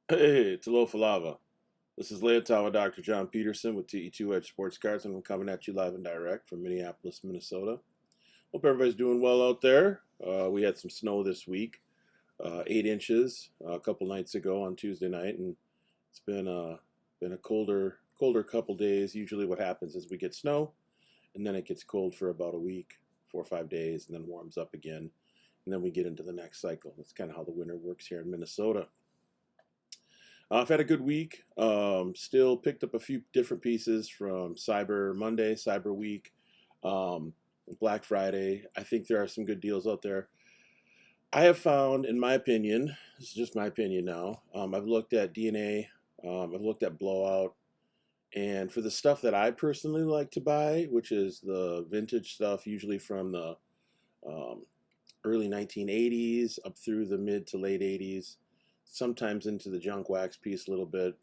Hey, it's Alofa Lava. This is Leotawa Dr. John Peterson with TE2 Sports Cards, and I'm coming at you live and direct from Minneapolis, Minnesota. Hope everybody's doing well out there. We had some snow this week, 8 inches a couple nights ago on Tuesday night, and it's been a colder couple days. Usually, what happens is we get snow, and then it gets cold for about a week, 4 or 5 days, and then warms up again, and then we get into the next cycle. That's kind of how the winter works here in Minnesota. I've had a good week. Still picked up a few different pieces from Cyber Monday, Cyber Week, um, Black Friday. I think there are some good deals out there. I have found, in my opinion, this is just my opinion now. I've looked at DNA, I've looked at Blowout, and for the stuff that I personally like to buy, which is the vintage stuff, usually from the um, early 1980s up through the mid to late 80s, sometimes into the junk wax piece a little bit.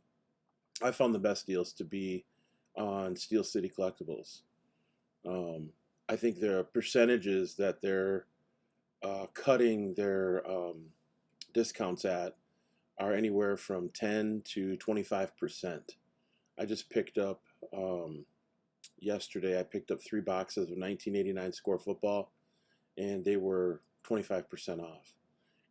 I found the best deals to be on Steel City Collectibles. Um, I think the percentages that they're cutting their discounts at are anywhere from 10 to 25%. I just picked up yesterday, I picked up 3 boxes of 1989 Score Football, and they were 25% off.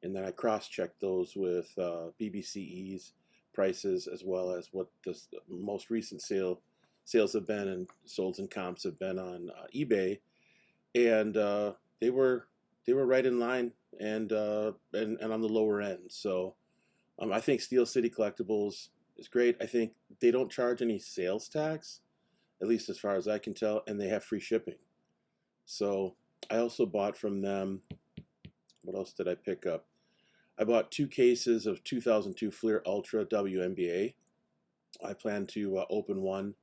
And then I cross-checked those with BBCE's prices as well as what the most recent sales have been and solds and comps have been on eBay, and they were they were right in line and on the lower end. So I think Steel City Collectibles is great. I think they don't charge any sales tax, at least as far as I can tell, and they have free shipping. So I also bought from them. What else did I pick up? I bought 2 cases of 2002 Fleer Ultra WNBA. I plan to open one,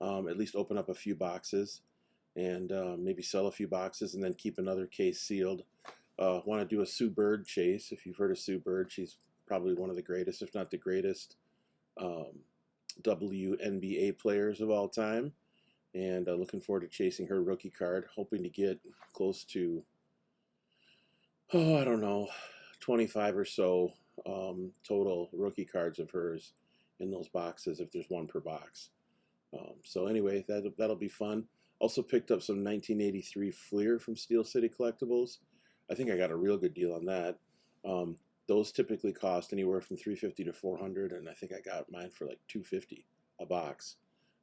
at least open up a few boxes, and maybe sell a few boxes, and then keep another case sealed. Want to do a Sue Bird chase. If you've heard of Sue Bird, she's probably one of the greatest, if not the greatest, um, WNBA players of all time. And looking forward to chasing her rookie card, hoping to get close to, I don't know, 25 or so total rookie cards of hers in those boxes, if there's one per box. So anyway, that'll be fun. Also picked up some 1983 Fleer from Steel City Collectibles. I think I got a real good deal on that. Um, those typically cost anywhere from 350 to 400, and I think I got mine for like 250 a box.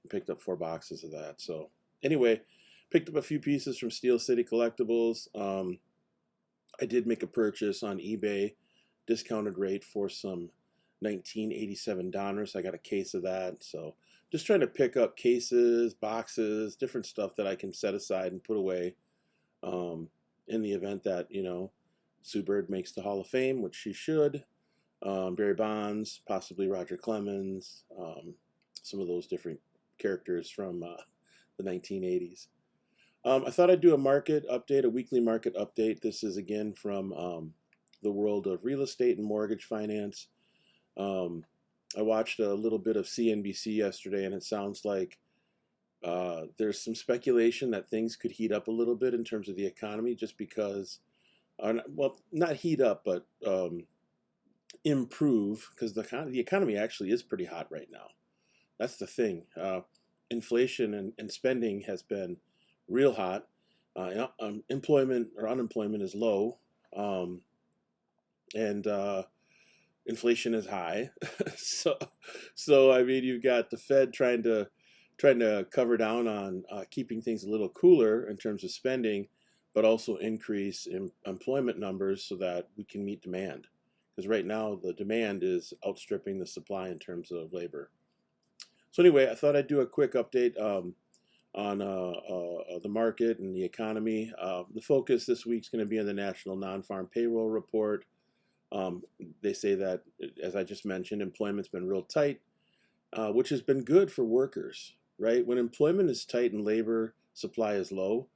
I picked up 4 boxes of that. So anyway, picked up a few pieces from Steel City Collectibles. I did make a purchase on eBay, discounted rate for some 1987 Donruss. I got a case of that. So just trying to pick up cases, boxes, different stuff that I can set aside and put away in the event that, Sue Bird makes the Hall of Fame, which she should. Barry Bonds, possibly Roger Clemens, some of those different characters from the 1980s. I thought I'd do a market update, a weekly market update. This is again from the world of real estate and mortgage finance. Um, I watched a little bit of CNBC yesterday, and it sounds like there's some speculation that things could heat up a little bit in terms of the economy, just because, well, not heat up, but improve, because the economy actually is pretty hot right now. That's the thing. Inflation and spending has been real hot. Employment or unemployment is low, and inflation is high. so, so I mean, you've got the Fed trying to cover down on keeping things a little cooler in terms of spending, but also increase in employment numbers so that we can meet demand. Because right now the demand is outstripping the supply in terms of labor. So anyway, I thought I'd do a quick update on the market and the economy. The focus this week is going to be on the National Non-Farm Payroll Report. They say that, as I just mentioned, employment's been real tight, which has been good for workers, right? When employment is tight and labor supply is low,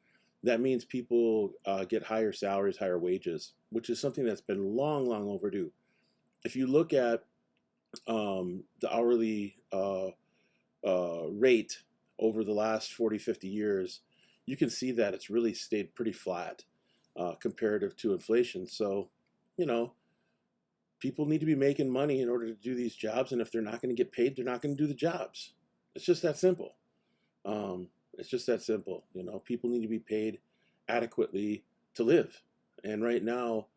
that means people get higher salaries, higher wages, which is something that's been long, long overdue. If you look at the hourly rate over the last 40, 50 years, you can see that it's really stayed pretty flat comparative to inflation. So, you know, people need to be making money in order to do these jobs, and if they're not going to get paid, they're not going to do the jobs. It's just that simple. It's just that simple. People need to be paid adequately to live. And right now,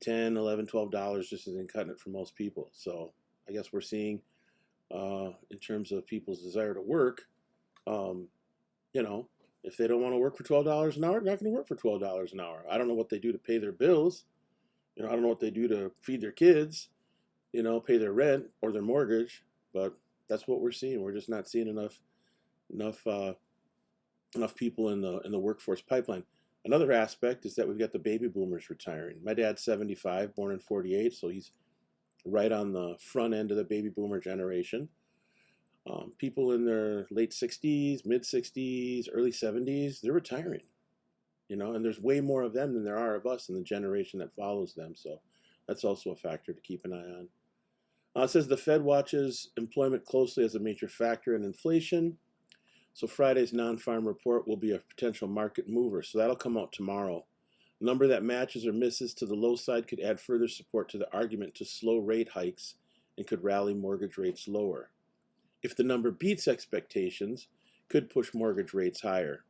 $10, $11, $12 just isn't cutting it for most people. So I guess we're seeing, in terms of people's desire to work, if they don't want to work for $12 an hour, they're not going to work for $12 an hour. I don't know what they do to pay their bills. I don't know what they do to feed their kids, pay their rent or their mortgage. But that's what we're seeing. We're just not seeing enough people in the workforce pipeline. Another aspect is that we've got the baby boomers retiring. My dad's 75, born in 48, so he's right on the front end of the baby boomer generation. People in their late 60s, mid 60s, early 70s, they're retiring. And there's way more of them than there are of us in the generation that follows them. So that's also a factor to keep an eye on. It says the Fed watches employment closely as a major factor in inflation. So Friday's non-farm report will be a potential market mover. So that'll come out tomorrow. A number that matches or misses to the low side could add further support to the argument to slow rate hikes and could rally mortgage rates lower. If the number beats expectations, could push mortgage rates higher.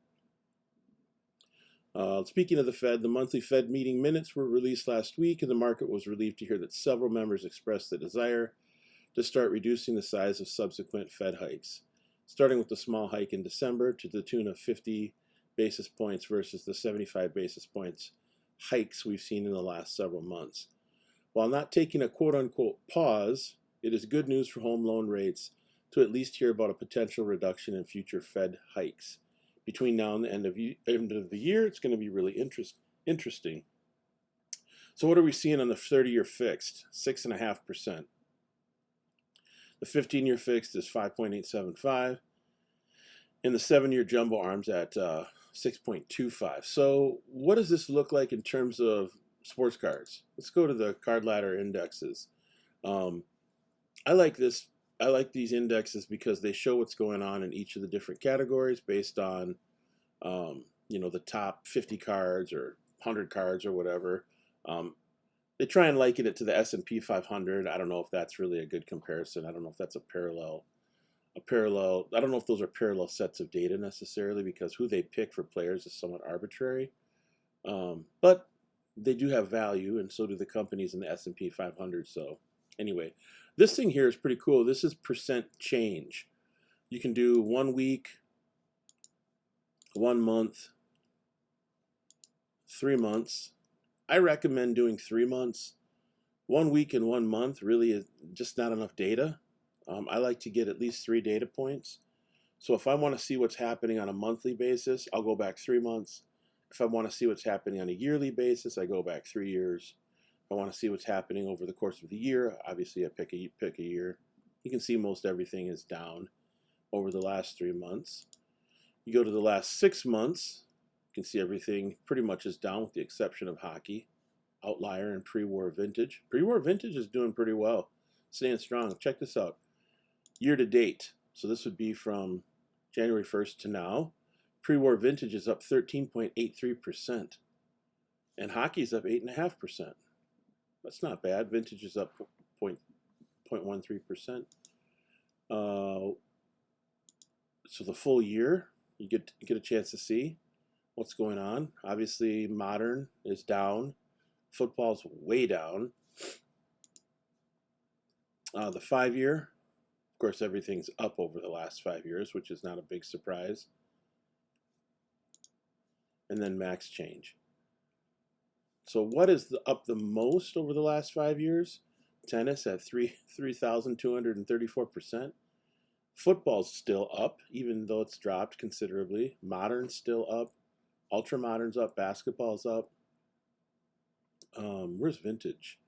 Speaking of the Fed, the monthly Fed meeting minutes were released last week, and the market was relieved to hear that several members expressed the desire to start reducing the size of subsequent Fed hikes, starting with the small hike in December to the tune of 50 basis points versus the 75 basis points hikes we've seen in the last several months. While not taking a quote-unquote pause, it is good news for home loan rates to at least hear about a potential reduction in future Fed hikes. Between now and the end of the year, it's going to be really interesting. So what are we seeing on the 30-year fixed? 6.5%. The 15-year fixed is 5.875, and the 7-year jumbo arms at 6.25. So what does this look like in terms of sports cards? Let's go to the card ladder indexes. I like this. I like these indexes because they show what's going on in each of the different categories based on, the top 50 cards or 100 cards or whatever. They try and liken it to the S&P 500. I don't know if that's really a good comparison. I don't know if that's a parallel. I don't know if those are parallel sets of data necessarily, because who they pick for players is somewhat arbitrary. But they do have value, and so do the companies in the S&P 500. So anyway, this thing here is pretty cool. This is percent change. You can do 1 week, 1 month, 3 months. I recommend doing 3 months. 1 week and 1 month really is just not enough data. I like to get at least 3 data points. So if I want to see what's happening on a monthly basis, I'll go back 3 months. If I want to see what's happening on a yearly basis, I go back 3 years. If I want to see what's happening over the course of the year, obviously I pick a year. You can see most everything is down over the last 3 months. You go to the last 6 months, you can see everything pretty much is down with the exception of hockey, outlier, and pre-war vintage. Pre-war vintage is doing pretty well, staying strong. Check this out. Year to date, so this would be from January 1st to now. Pre-war vintage is up 13.83%, and hockey is up 8.5%. That's not bad. Vintage is up 0.13%. So the full year, you get a chance to see what's going on. Obviously, modern is down. Football's way down. The 5-year, of course, everything's up over the last 5 years, which is not a big surprise. And then max change. So what is up the most over the last 5 years? Tennis at 3,234%. Football's still up, even though it's dropped considerably. Modern's still up. Ultramodern's up. Basketball's up. Where's vintage?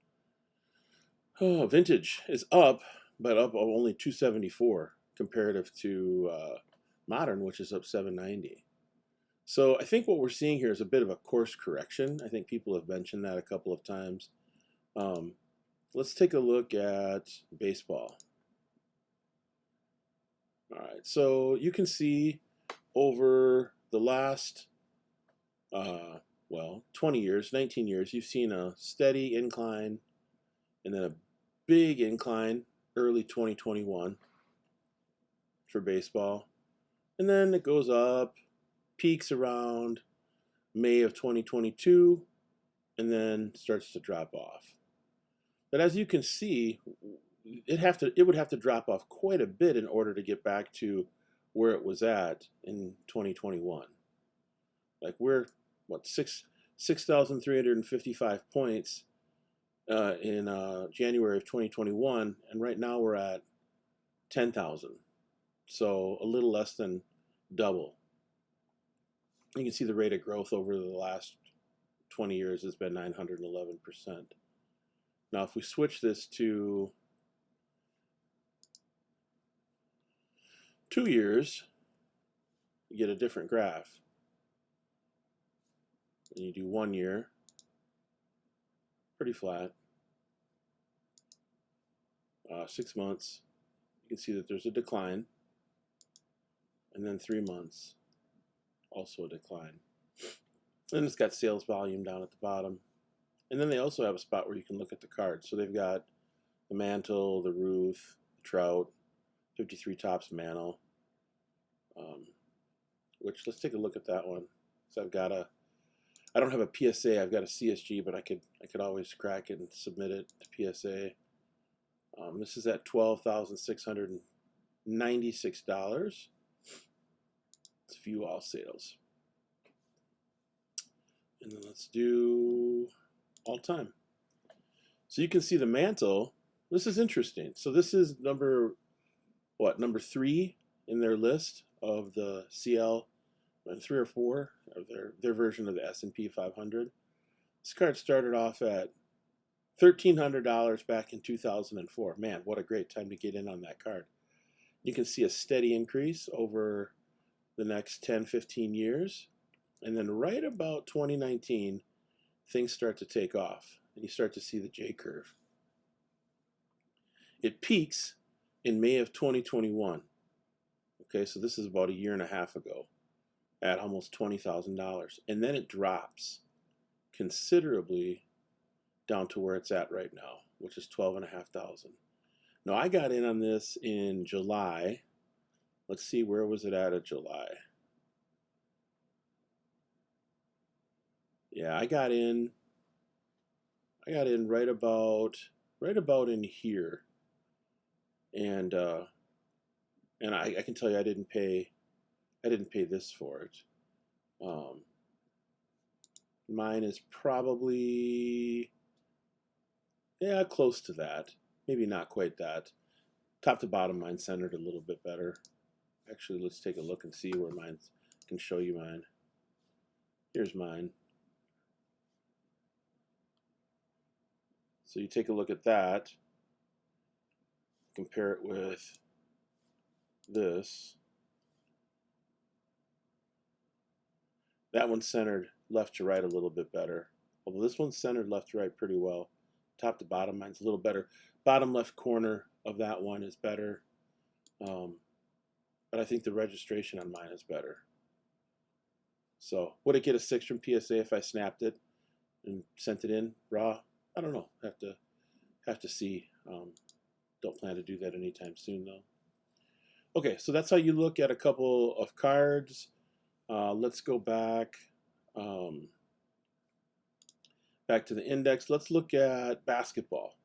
Oh, vintage is up, but up only 274 comparative to modern, which is up 790. So I think what we're seeing here is a bit of a course correction. I think people have mentioned that a couple of times. Let's take a look at baseball. All right, so you can see over the last, 20 years, 19 years, you've seen a steady incline and then a big incline early 2021 for baseball. And then it goes up, peaks around May of 2022, and then starts to drop off. But as you can see, it would have to drop off quite a bit in order to get back to where it was at in 2021. Like we're what 6,355 points in January of 2021, and right now we're at 10,000. So a little less than double. You can see the rate of growth over the last 20 years has been 911%. Now if we switch this to 2 years, you get a different graph. And you do 1 year, pretty flat. 6 months, you can see that there's a decline. And then 3 months, also a decline. And it's got sales volume down at the bottom. And then they also have a spot where you can look at the cards. So they've got the mantle, the Ruth, the Trout, 53 Topps Mantle. Which, let's take a look at that one. So I don't have a PSA, I've got a CSG, but I could always crack it and submit it to PSA. This is at $12,696. Let's view all sales. And then let's do all time. So you can see the mantle. This is interesting. So this is number 3 in their list of the CL, 3 or 4 of their version of the S&P 500. This card started off at $1,300 back in 2004. Man, what a great time to get in on that card. You can see a steady increase over the next 10, 15 years. And then right about 2019, things start to take off. And you start to see the J curve. It peaks in May of 2021. Okay, so this is about a year and a half ago at almost $20,000. And then it drops considerably down to where it's at right now, which is $12,500. Now I got in on this in July. Let's see, where was it at July? Yeah, I got in right about in here. And I can tell you I didn't pay this for it. Mine is probably, yeah, close to that. Maybe not quite that. Top to bottom, mine's centered a little bit better. Actually, let's take a look and see where mine, I can show you mine. Here's mine. So you take a look at that, compare it with this. That one's centered left to right a little bit better. Although this one's centered left to right pretty well. Top to bottom, mine's a little better. Bottom left corner of that one is better. But I think the registration on mine is better. So would it get a 6 from PSA if I snapped it and sent it in raw? I don't know. Have to see. Don't plan to do that anytime soon though. Okay, so that's how you look at a couple of cards. Let's go back to the index. Let's look at basketball.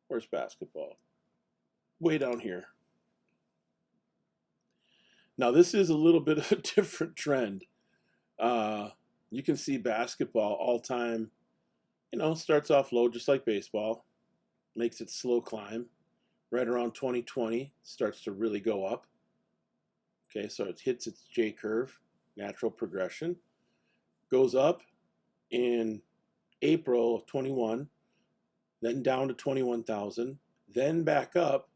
Where's basketball? Way down here. Now this is a little bit of a different trend. You can see basketball all time, starts off low just like baseball, makes its slow climb. Right around 2020, starts to really go up. Okay, so it hits its J curve, natural progression, goes up in April of 21, then down to 21,000, then back up,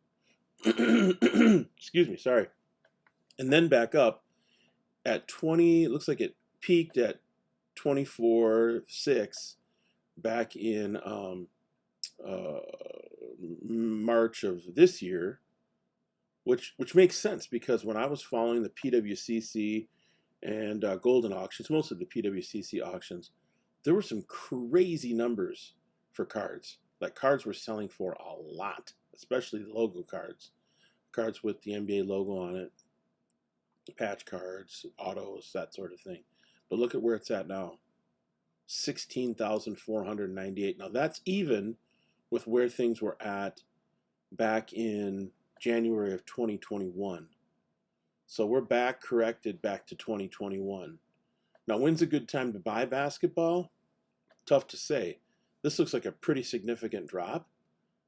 excuse me, sorry, and then back up at 20, looks like it peaked at 24.6 back in March of this year, which makes sense because when I was following the PWCC and Golden auctions, most of the PWCC auctions, there were some crazy numbers for cards. Like cards were selling for a lot, especially the logo cards, cards with the NBA logo on it, patch cards, autos, that sort of thing. But look at where it's at now. 16,498. Now that's even with where things were at back in January of 2021. So we're back corrected back to 2021. Now, when's a good time to buy basketball? Tough to say. This looks like a pretty significant drop,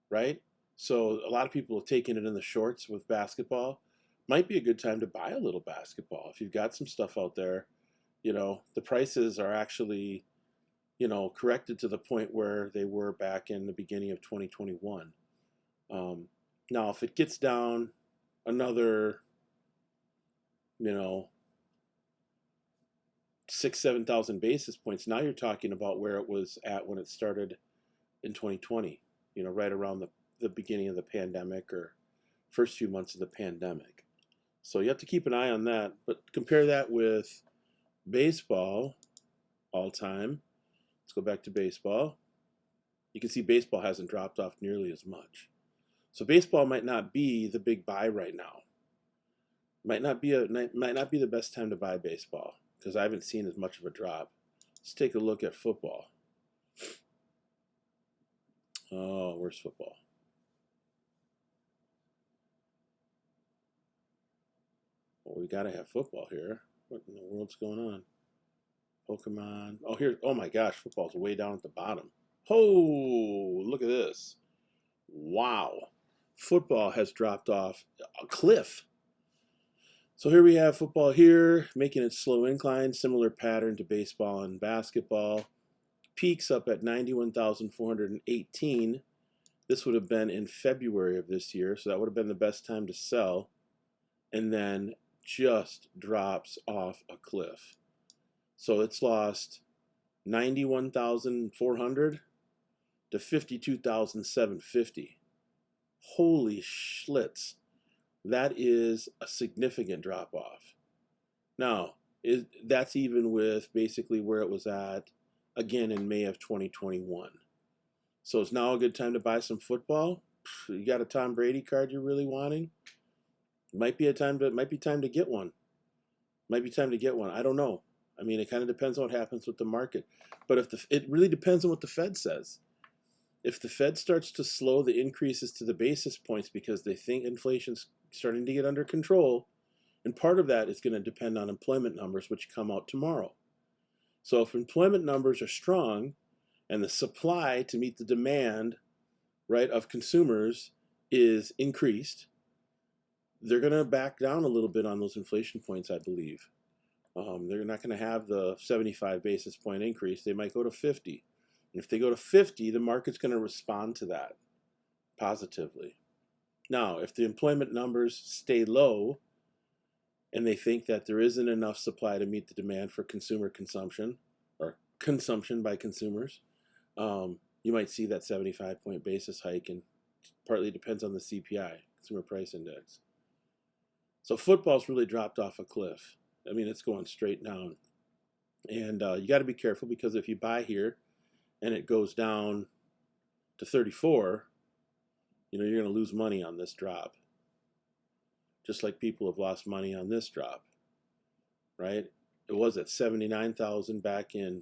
right? So a lot of people have taken it in the shorts with basketball. Might be a good time to buy a little basketball. If you've got some stuff out there, the prices are actually, corrected to the point where they were back in the beginning of 2021. Now, if it gets down another, 6,000-7,000 basis points, now you're talking about where it was at when it started in 2020, right around the beginning of the pandemic or first few months of the pandemic. So you have to keep an eye on that. But compare that with baseball all time. Let's go back to baseball. You can see baseball hasn't dropped off nearly as much. So baseball might not be the big buy right now. Might not be the best time to buy baseball because I haven't seen as much of a drop. Let's take a look at football. Oh, where's football? Well, we got to have football here. What in the world's going on? Pokemon. Oh, here. Oh my gosh, football's way down at the bottom. Oh, look at this. Wow. Football has dropped off a cliff. So here we have football here, making its slow incline, similar pattern to baseball and basketball. Peaks up at 91,418. This would have been in February of this year, so that would have been the best time to sell. And then just drops off a cliff. So it's lost 91,400 to 52,750. Holy schlitz. That is a significant drop off. Now, that's even with basically where it was at again in May of 2021. So it's now a good time to buy some football. You got a Tom Brady card you're really wanting? Might be time to get one. Might be time to get one. I don't know. I mean, it kind of depends on what happens with the market. But it really depends on what the Fed says. If the Fed starts to slow the increases to the basis points because they think inflation's starting to get under control, and part of that is going to depend on employment numbers, which come out tomorrow. So if employment numbers are strong and the supply to meet the demand, right, of consumers is increased, they're going to back down a little bit on those inflation points, I believe. They're not going to have the 75 basis point increase. They might go to 50. And if they go to 50, the market's going to respond to that positively. Now, if the employment numbers stay low and they think that there isn't enough supply to meet the demand for consumer consumption or consumption by consumers, you might see that 75-point basis hike, and partly depends on the CPI, Consumer Price Index. So football's really dropped off a cliff. I mean, it's going straight down. And you got to be careful because if you buy here and it goes down to 34, you're going to lose money on this drop. Just like people have lost money on this drop, right? It was at 79,000 back in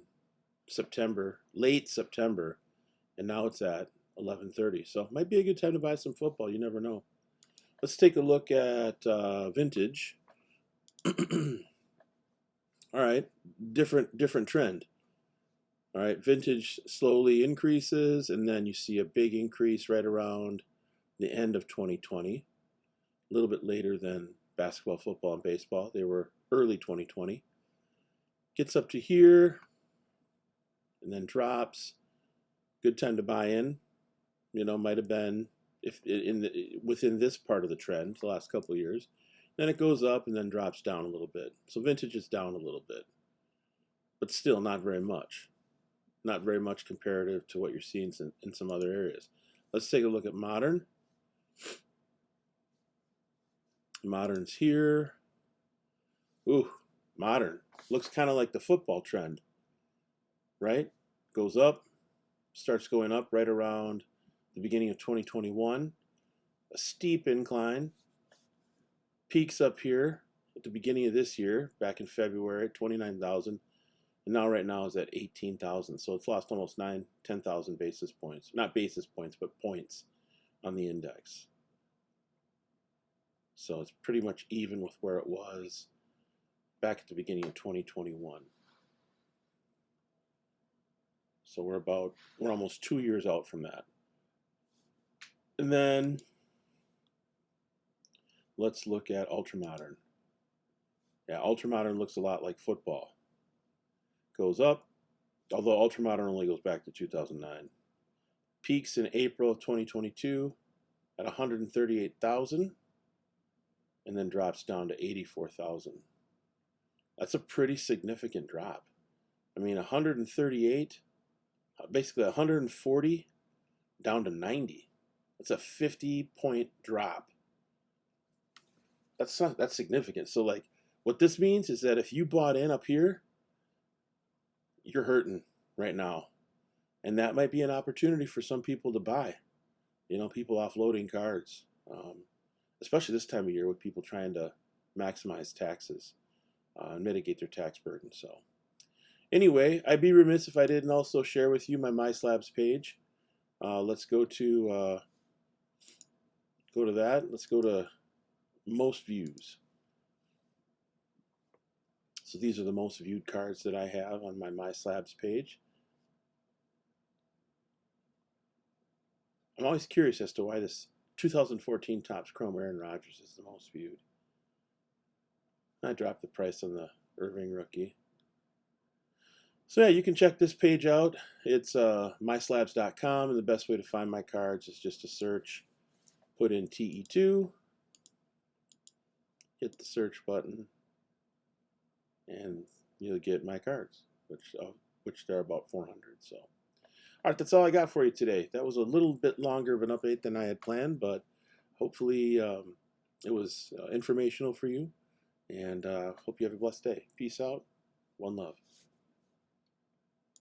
September, late September, and now it's at 1130. So it might be a good time to buy some football. You never know. Let's take a look at vintage. All right, different trend. All right, vintage slowly increases, and then you see a big increase right around the end of 2020, a little bit later than basketball, football, and baseball. They were early 2020. Gets up to here, and then drops. Good time to buy in. Might have been within this part of the trend the last couple of years. Then it goes up and then drops down a little bit. So vintage is down a little bit, but still not very much. Not very much comparative to what you're seeing in some other areas. Let's take a look at modern. Modern's here. Ooh, modern. Looks kind of like the football trend, right? Goes up, starts going up right around the beginning of 2021. A steep incline. Peaks up here at the beginning of this year, back in February, 29,000. And now right now is at 18,000. So it's lost almost 10,000 basis points. Not basis points, but points on the index. So it's pretty much even with where it was back at the beginning of 2021. So we're almost 2 years out from that. And then let's look at ultramodern. Yeah, ultramodern looks a lot like football. Goes up, although ultramodern only goes back to 2009. Peaks in April of 2022 at 138,000 and then drops down to 84,000. That's a pretty significant drop. I mean, 138, basically 140 down to 90. That's a 50-point drop. That's significant. So like what this means is that if you bought in up here, you're hurting right now. And that might be an opportunity for some people to buy. You know, people offloading cards. Especially this time of year with people trying to maximize taxes and mitigate their tax burden. So anyway, I'd be remiss if I didn't also share with you my MySlabs page. Let's go to that. Let's go to most views. So these are the most viewed cards that I have on my MySlabs page. I'm always curious as to why this 2014 Topps Chrome Aaron Rodgers is the most viewed. I dropped the price on the Irving rookie. So yeah, you can check this page out. It's myslabs.com, and the best way to find my cards is just to search, put in TE2, hit the search button, and you'll get my cards, which there are about 400. So, all right, that's all I got for you today. That was a little bit longer of an update than I had planned, but hopefully it was informational for you, and hope you have a blessed day. Peace out. One love.